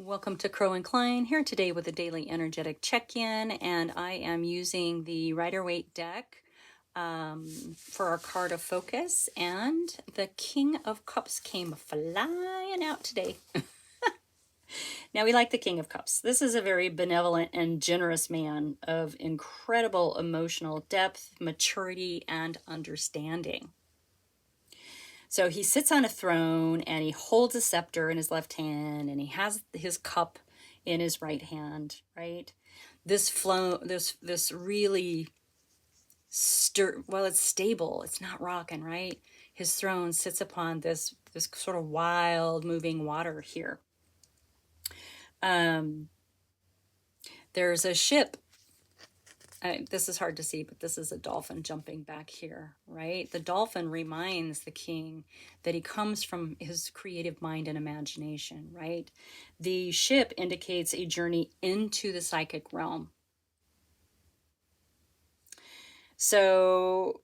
Welcome to Crow and Klein, here today with a daily energetic check-in, and I am using the Rider-Waite deck for our card of focus, and the King of Cups came flying out today. Now, we like the King of Cups. This is a very benevolent and generous man of incredible emotional depth, maturity, and understanding. So he sits on a throne and he holds a scepter in his left hand and he has his cup in his right hand, right? This really well, it's stable. It's not rocking, right? His throne sits upon this sort of wild moving water here. There's a ship. This is hard to see, but this is a dolphin jumping back here, right? The dolphin reminds the king that he comes from his creative mind and imagination, right? The ship indicates a journey into the psychic realm. So,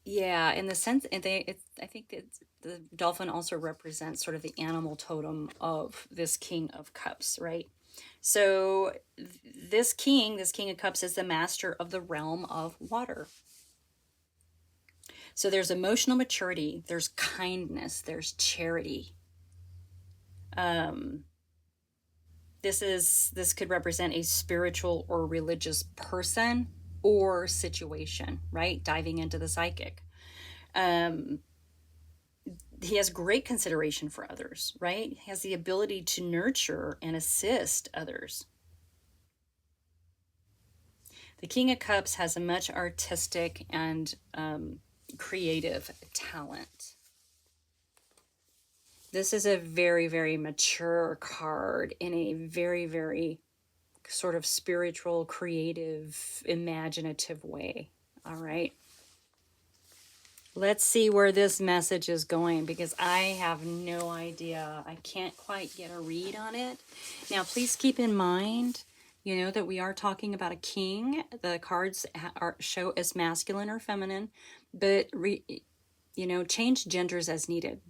yeah, in the sense, I think that the dolphin also represents sort of the animal totem of this King of Cups, right? So this King of Cups is the master of the realm of water. So there's emotional maturity, there's kindness, there's charity. This could represent a spiritual or religious person or situation, right? Diving into the psychic. He has great consideration for others, right? He has the ability to nurture and assist others. The King of Cups has a much artistic and creative talent. This is a very, very mature card in a very, very sort of spiritual, creative, imaginative way. All right. Let's see where this message is going, because I have no idea. I can't quite get a read on it. Now, please keep in mind, that we are talking about a king. The cards show as masculine or feminine, but, change genders as needed.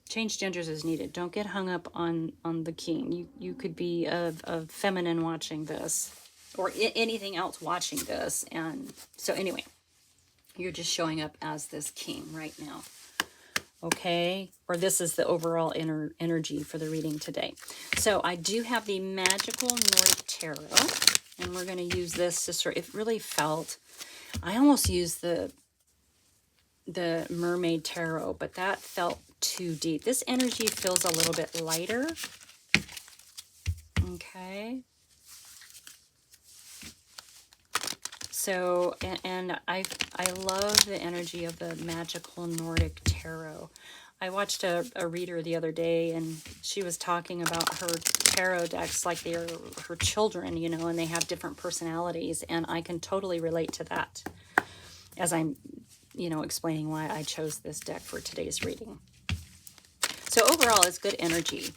Change genders as needed. Don't get hung up on the king. You could be a feminine watching this, or anything else watching this. And so anyway, you're just showing up as this king right now. Okay, or this is the overall energy for the reading today. So I do have the Magical Nordic Tarot, and we're going to use this to it really felt, I almost used the Mermaid Tarot, but that felt too deep. This energy feels a little bit lighter. Okay. So, and I love the energy of the Magical Nordic Tarot. I watched a reader the other day, and she was talking about her tarot decks like they are her children, and they have different personalities, and I can totally relate to that as I'm, explaining why I chose this deck for today's reading. So overall, it's good energy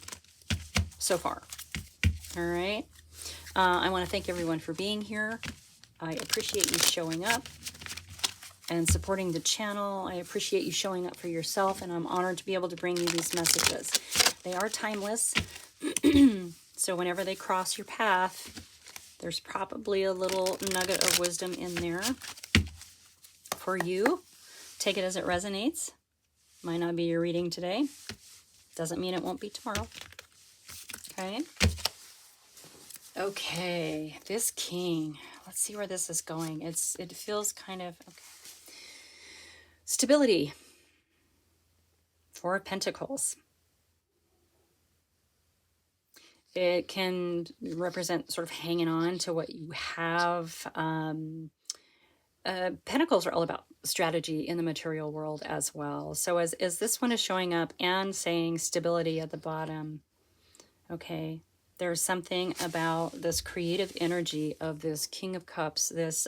so far. All right. I want to thank everyone for being here. I appreciate you showing up and supporting the channel. I appreciate you showing up for yourself, and I'm honored to be able to bring you these messages. They are timeless, so whenever they cross your path, there's probably a little nugget of wisdom in there for you. Take it as it resonates. Might not be your reading today. Doesn't mean it won't be tomorrow. Okay. Okay, this king. Let's see where this is going. It feels kind of okay. Stability. Four of Pentacles. It can represent sort of hanging on to what you have. Pentacles are all about strategy in the material world as well. So as this one is showing up and saying stability at the bottom, okay, there's something about this creative energy of this King of Cups, this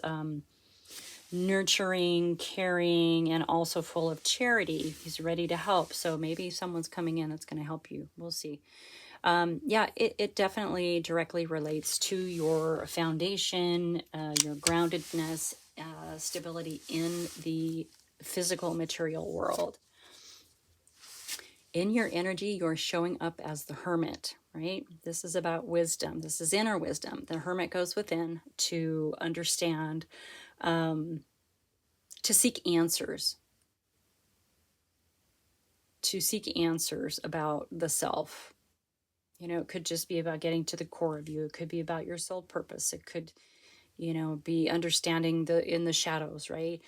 nurturing, caring, and also full of charity. He's ready to help. So maybe someone's coming in that's going to help you. We'll see. Yeah, it definitely directly relates to your foundation, your groundedness, stability in the physical material world. In your energy, you're showing up as the hermit, right? This is about wisdom. This is inner wisdom. The hermit goes within to understand, to seek answers, about the self. You know, it could just be about getting to the core of you. It could be about your soul purpose. It could, be understanding in the shadows, right?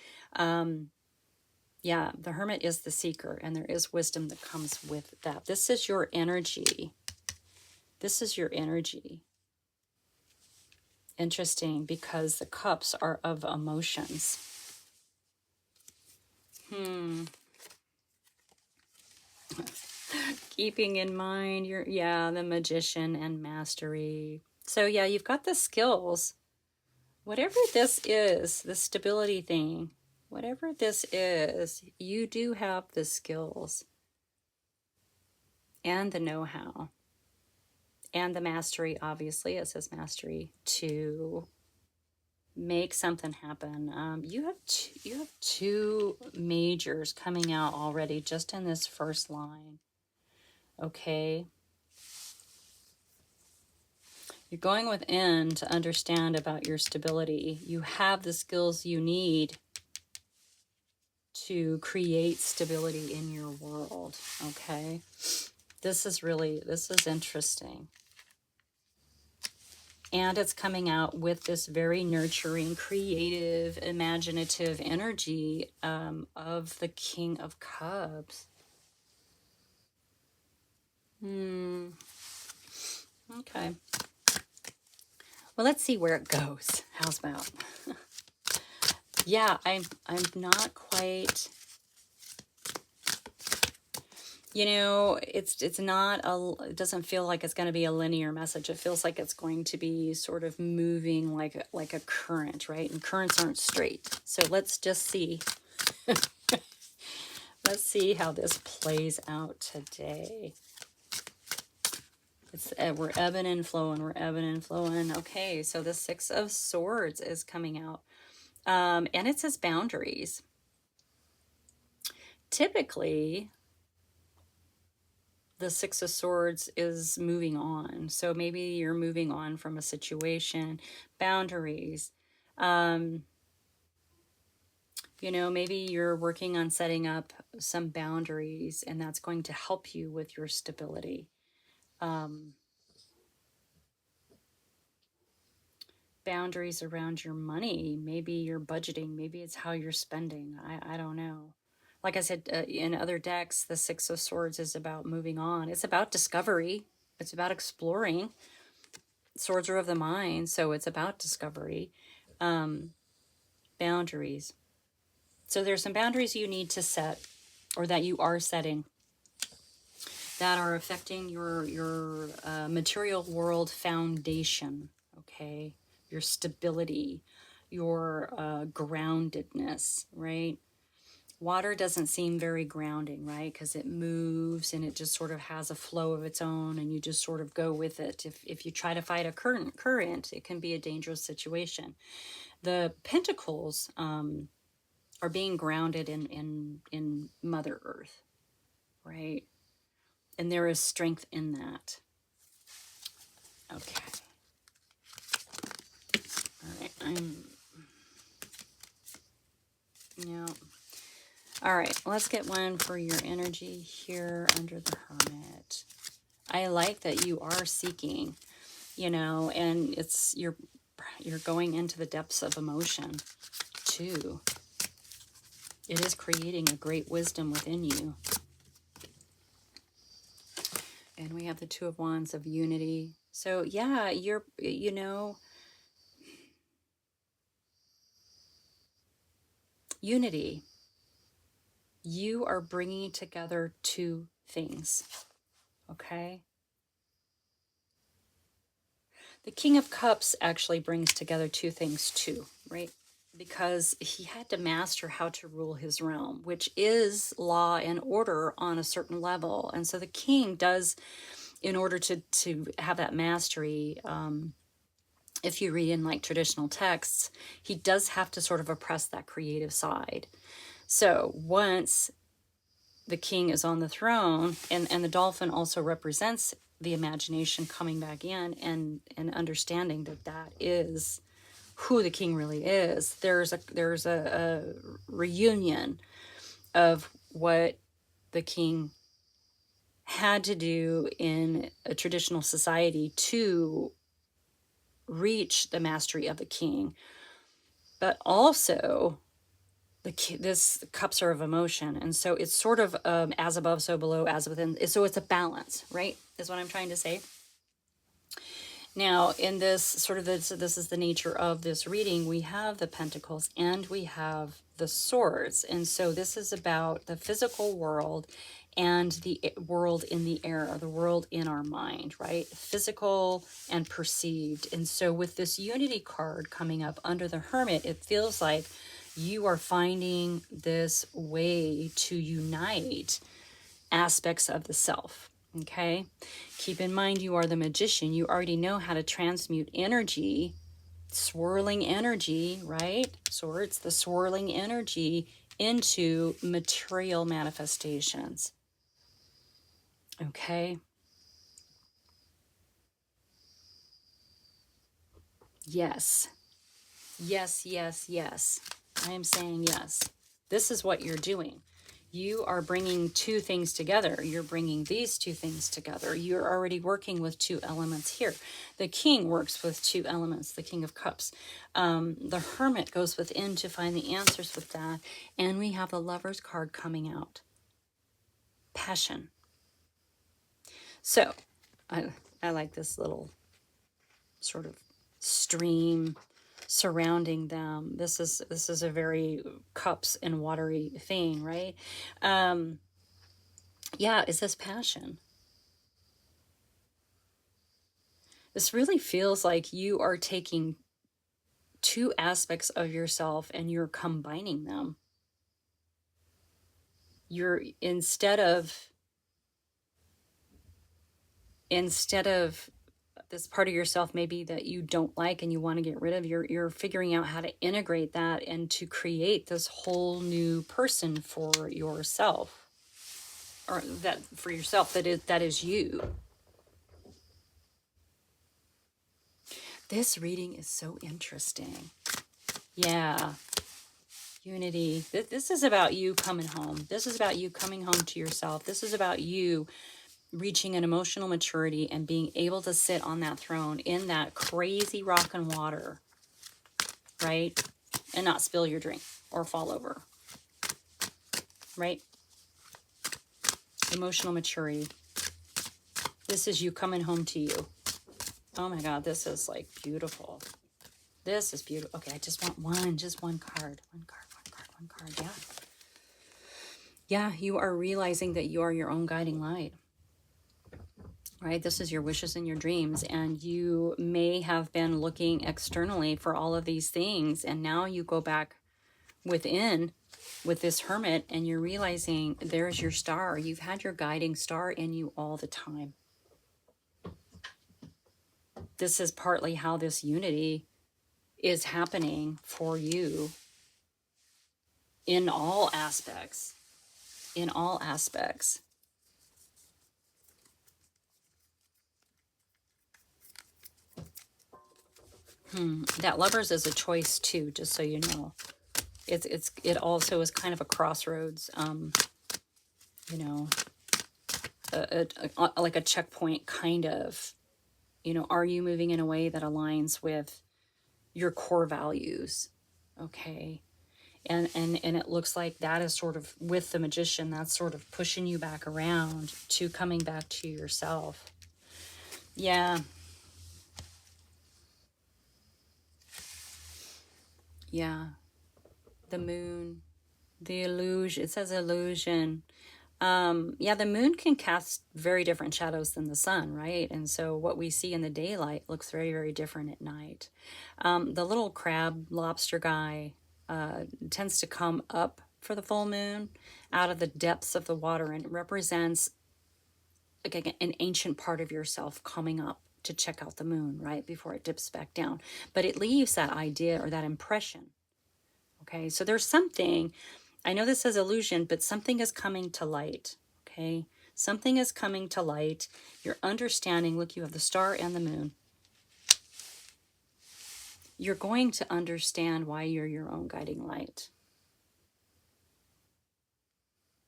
Yeah, the hermit is the seeker, and there is wisdom that comes with that. This is your energy. This is your energy. Interesting, because the cups are of emotions. Keeping in mind the magician and mastery. So yeah, you've got the skills. Whatever this is, the stability thing, whatever this is, you do have the skills and the know-how and the mastery. Obviously, it says mastery, to make something happen. You have two majors coming out already just in this first line. Okay. You're going within to understand about your stability. You have the skills you need to create stability in your world. Okay. This is interesting. And it's coming out with this very nurturing, creative, imaginative energy of the King of Cups. Okay. Well, let's see where it goes. How's about? Yeah, I'm not quite. It's not it doesn't feel like it's going to be a linear message. It feels like it's going to be sort of moving like a current, right? And currents aren't straight. So let's just see. Let's see how this plays out today. We're ebbing and flowing. We're ebbing and flowing. Okay, so the Six of Swords is coming out. And it says boundaries. Typically, the Six of Swords is moving on. So maybe you're moving on from a situation. Boundaries. Maybe you're working on setting up some boundaries, and that's going to help you with your stability. Boundaries around your money. Maybe you're budgeting. Maybe it's how you're spending. I don't know. Like I said, in other decks, the Six of Swords is about moving on. It's about discovery. It's about exploring. Swords are of the mind, so it's about discovery. Boundaries. So there's some boundaries you need to set, or that you are setting, that are affecting your material world foundation. Okay, your stability, your groundedness, right? Water doesn't seem very grounding, right? Because it moves and it just sort of has a flow of its own, and you just sort of go with it. If you try to fight a current, it can be a dangerous situation. The Pentacles are being grounded in Mother Earth, right? And there is strength in that. Okay. All right. Yeah. All right. Let's get one for your energy here under the Hermit. I like that you are seeking, and you're going into the depths of emotion too. It is creating a great wisdom within you. And we have the Two of Wands of unity. So yeah, unity. You are bringing together two things, okay? The King of Cups actually brings together two things too, right? Because he had to master how to rule his realm, which is law and order on a certain level. And so the king does, in order to have that mastery, if you read in like traditional texts, he does have to sort of oppress that creative side. So once the king is on the throne, and the dolphin also represents the imagination coming back in, and understanding that that is who the king really is. There's a reunion of what the king had to do in a traditional society to reach the mastery of the king, but also this cups are of emotion, and so it's sort of as above so below, as within, so it's a balance, right, is what I'm trying to say. Now, in this sort of this is the nature of this reading. We have the pentacles and we have the swords. And so this is about the physical world and the world in the air, the world in our mind, right? Physical and perceived. And so with this unity card coming up under the Hermit, it feels like you are finding this way to unite aspects of the self. Okay, keep in mind you are the magician. You already know how to transmute energy, swirling energy, right? Swords, the swirling energy into material manifestations. Okay. Yes. Yes, yes, yes. I am saying yes. This is what you're doing. You are bringing two things together. You're bringing these two things together. You're already working with two elements here. The king works with two elements, the King of Cups. The Hermit goes within to find the answers with that. And we have the Lover's card coming out. Passion. So, I like this little sort of stream surrounding them. This is a very cups and watery thing, right? Yeah, is this passion? This really feels like you are taking two aspects of yourself and you're combining them. You're instead of this part of yourself maybe that you don't like and you want to get rid of, you're figuring out how to integrate that and to create this whole new person for yourself, or that for yourself that is you. This reading is so interesting. Yeah. Unity. This is about you coming home. This is about you coming home to yourself. This is about you reaching an emotional maturity and being able to sit on that throne in that crazy rock and water, right? And not spill your drink or fall over, right? Emotional maturity. This is you coming home to you. Oh my God, this is like beautiful. This is beautiful. Okay, I just want just one card. One card, yeah. Yeah, you are realizing that you are your own guiding light. Right? This is your wishes and your dreams, and you may have been looking externally for all of these things, and now you go back within with this Hermit and you're realizing there's your star. You've had your guiding star in you all the time. This is partly how this unity is happening for you in all aspects. In all aspects. That Lovers is a choice too, just so you know. It also is kind of a crossroads, you know, like a checkpoint kind of. You know, are you moving in a way that aligns with your core values? Okay. And it looks like that is sort of, with the Magician, that's sort of pushing you back around to coming back to yourself. Yeah. Yeah. The moon, the illusion, it says illusion. Yeah, the moon can cast very different shadows than the sun, right? And so what we see in the daylight looks very, very different at night. The little crab lobster guy tends to come up for the full moon out of the depths of the water, and it represents like an ancient part of yourself coming up to check out the moon, right, before it dips back down. But it leaves that idea or that impression. Okay, so there's something I know this is illusion, but something is coming to light, okay? Something is coming to light. You're understanding. Look, you have the star and the moon. You're going to understand why you're your own guiding light.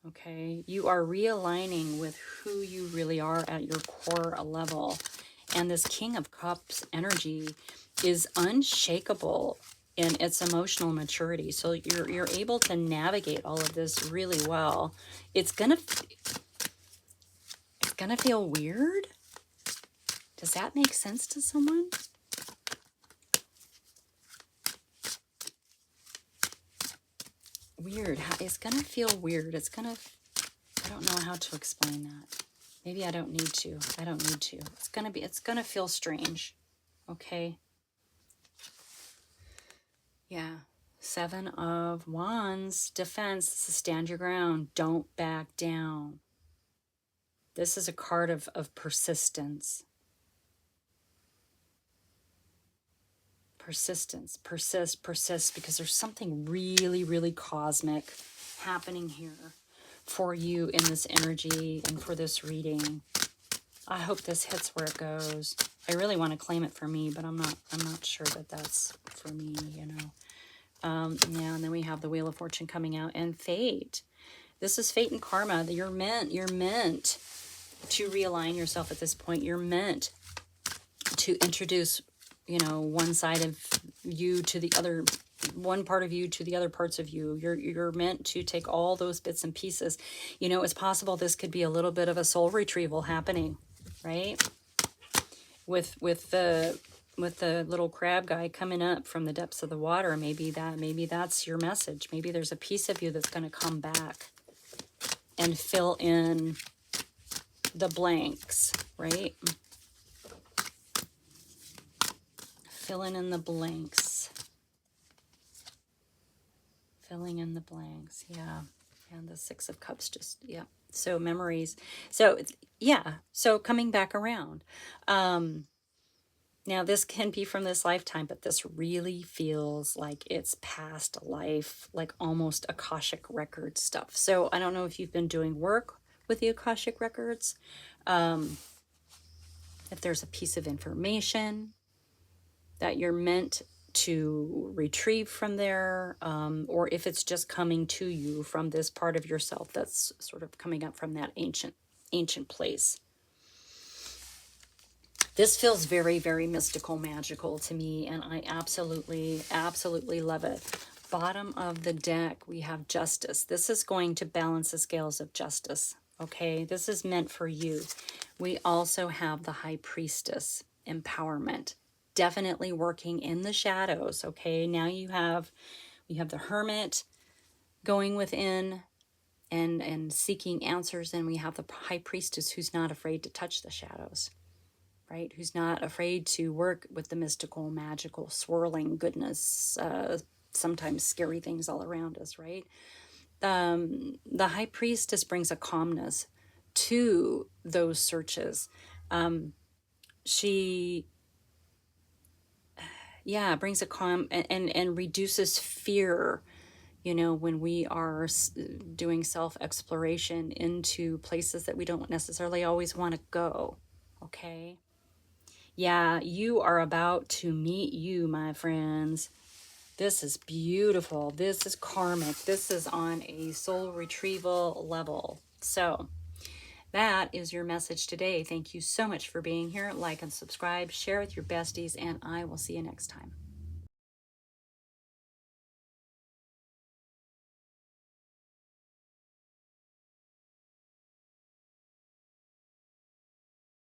Okay? You are realigning with who you really are at your core level. And this King of Cups energy is unshakable in its emotional maturity. So you're able to navigate all of this really well. It's gonna feel weird. Does that make sense to someone? Weird. It's gonna feel weird. I don't know how to explain that. Maybe I don't need to. I don't need to. It's gonna feel strange. Okay. Yeah. 7 of Wands, defense. This is stand your ground. Don't back down. This is a card of persistence. Persistence. Persist, because there's something really, really cosmic happening here for you in this energy and for this reading. I hope this hits where it goes. I really want to claim it for me, but I'm not sure that that's for me, you know. Yeah, and then we have the Wheel of Fortune coming out and fate. This is fate and karma. You're meant to realign yourself at this point. You're meant to introduce, you know, one side of you to the other, one part of you to the other parts of you. You're meant to take all those bits and pieces. You know, it's possible this could be a little bit of a soul retrieval happening, right? With the little crab guy coming up from the depths of the water, maybe that's your message. Maybe there's a piece of you that's going to come back and fill in the blanks, right? Filling in the blanks. Filling in the blanks, yeah. And the 6 of Cups just, yeah. So memories. So, yeah. So coming back around. Now, this can be from this lifetime, but this really feels like it's past life, like almost Akashic record stuff. So I don't know if you've been doing work with the Akashic records. If there's a piece of information that you're meant to retrieve from there, or if it's just coming to you from this part of yourself that's sort of coming up from that ancient place. This feels very, very mystical, magical to me, and I absolutely, absolutely love it. Bottom of the deck, we have Justice. This is going to balance the scales of justice, okay? This is meant for you. We also have the High Priestess, empowerment. Definitely working in the shadows, okay? Now we have the Hermit going within and seeking answers, and we have the High Priestess who's not afraid to touch the shadows. Right? Who's not afraid to work with the mystical, magical, swirling goodness, sometimes scary things all around us, right? The High Priestess brings a calmness to those searches. She, yeah, brings a calm and reduces fear, you know, when we are doing self-exploration into places that we don't necessarily always want to go, okay? Yeah, you are about to meet you, my friends. This is beautiful. This is karmic. This is on a soul retrieval level. So that is your message today. Thank you so much for being here. Like and subscribe, share with your besties, and I will see you next time.